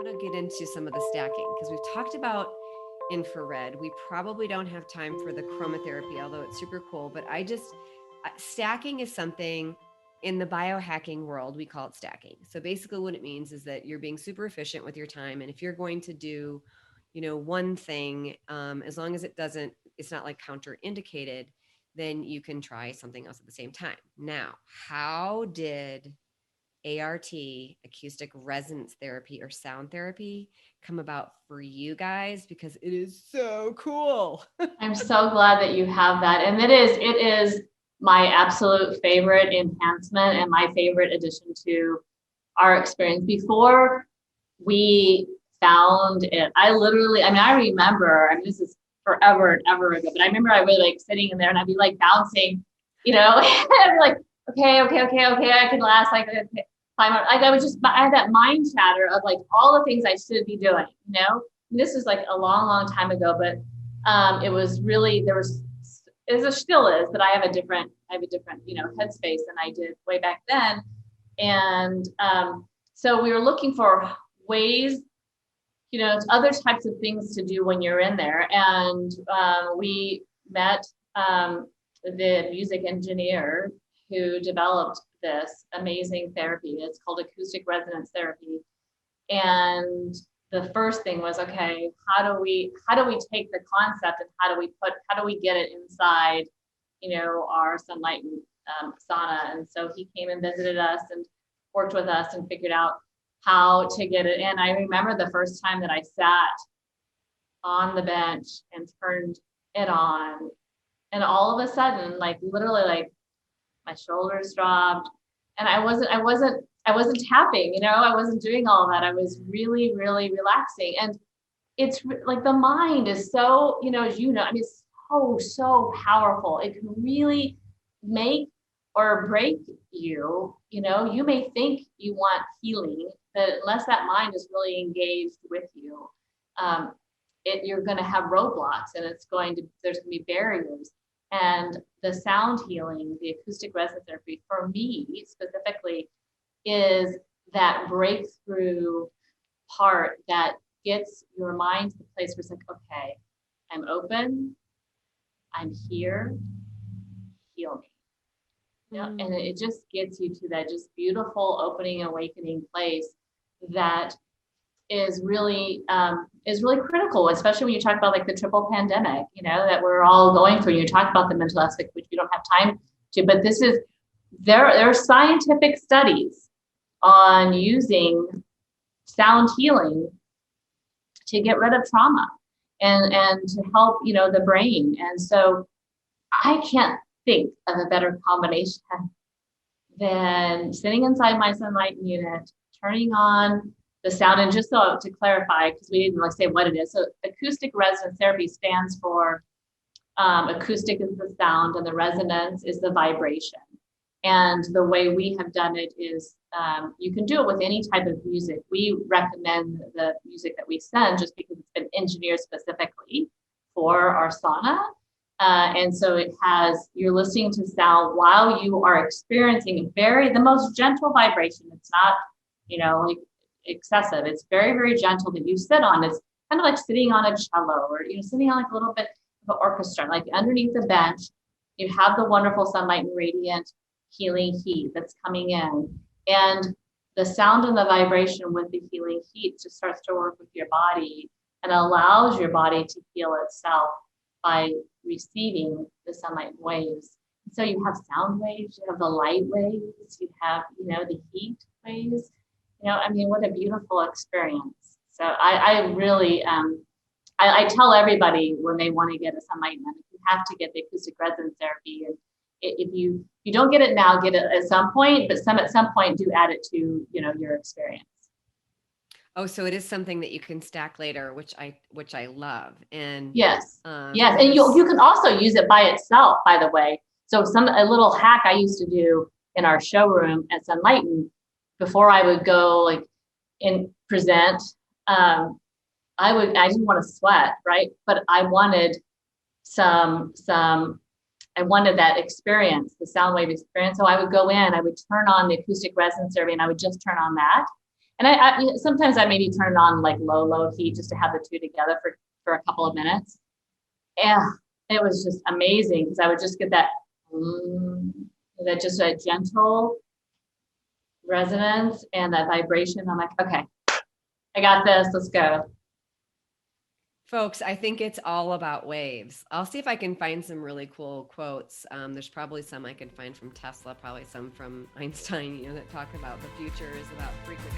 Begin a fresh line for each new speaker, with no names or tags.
want to get into some of the stacking because we've talked about infrared. We probably don't have time for the chromotherapy, although it's super cool. But stacking is something in the biohacking world, we call it stacking. So basically what it means is that you're being super efficient with your time. And if you're going to do, one thing, as long as it's not like counterindicated, then you can try something else at the same time. Now, how did ART, acoustic resonance therapy or sound therapy, come about for you guys? Because it is so cool.
I'm so glad that you have that. And it is my absolute favorite enhancement and my favorite addition to our experience. Before we found it, I remember, this is forever and ever ago, but I remember I was like sitting in there and I'd be like bouncing, and I'd be like, okay, I can last like climb up. Like I had that mind chatter of like all the things I should be doing, This is like a long time ago, but it was really, still is, but I have a different, headspace than I did way back then. And so we were looking for ways, other types of things to do when you're in there. And we met the music engineer who developed this amazing therapy. It's called Acoustic Resonance Therapy. And the first thing was, okay, how do we take the concept and how do we get it inside, our Sunlighten sauna? And so he came and visited us and worked with us and figured out how to get it in. I remember the first time that I sat on the bench and turned it on, and all of a sudden, like literally, like my shoulders dropped, and I wasn't tapping, I wasn't doing all that. I was really, really relaxing. And it's like the mind is so, as it's so powerful. It can really make or break you. You may think you want healing, but unless that mind is really engaged with you, you're going to have roadblocks, and there's going to be barriers. And the sound healing, the acoustic resonance therapy, for me specifically, is that breakthrough part that gets your mind to the place where it's like, okay, I'm open, I'm here, heal me. And it just gets you to that just beautiful opening, awakening place that is really critical, especially when you talk about like the triple pandemic, that we're all going through. You talk about the mental aspect, which we don't have time to, but there are scientific studies on using sound healing to get rid of trauma and to help, the brain. And so I can't think of a better combination than sitting inside my Sunlighten unit, turning on the sound. And just so to clarify, because we didn't say what it is. So acoustic resonance therapy stands for acoustic is the sound and the resonance is the vibration. And the way we have done it is you can do it with any type of music. We recommend the music that we send just because it's been engineered specifically for our sauna. And so you're listening to sound while you are experiencing the most gentle vibration. It's not, like excessive. It's very, very gentle that you sit on. It's kind of like sitting on a cello or, sitting on like a little bit of an orchestra, like underneath the bench. You have the wonderful Sunlighten radiant healing heat that's coming in, and the sound and the vibration with the healing heat just starts to work with your body and allows your body to heal itself by receiving the sunlight waves. So you have sound waves, you have the light waves, you have, the heat waves, what a beautiful experience. So I really, I tell everybody when they want to get a Sunlighten, you have to get the acoustic resonance therapy. And if you don't get it now, get it at some point, but at some point do add it to, your experience.
Oh, so it is something that you can stack later, which I love. And
yes. Yes. And you can also use it by itself, by the way. So a little hack I used to do in our showroom at Sunlighten before I would go and present, I didn't want to sweat, right? But I wanted I wanted that experience, the sound wave experience. So I would go in, I would turn on the acoustic resonance therapy, and I would just turn on that. And sometimes I maybe turn it on like low heat just to have the two together for a couple of minutes. Yeah, it was just amazing because I would just get that just a gentle resonance and that vibration. I'm like, okay, I got this. Let's go.
Folks, I think it's all about waves. I'll see if I can find some really cool quotes. There's probably some I can find from Tesla, probably some from Einstein, that talk about the future is about frequency.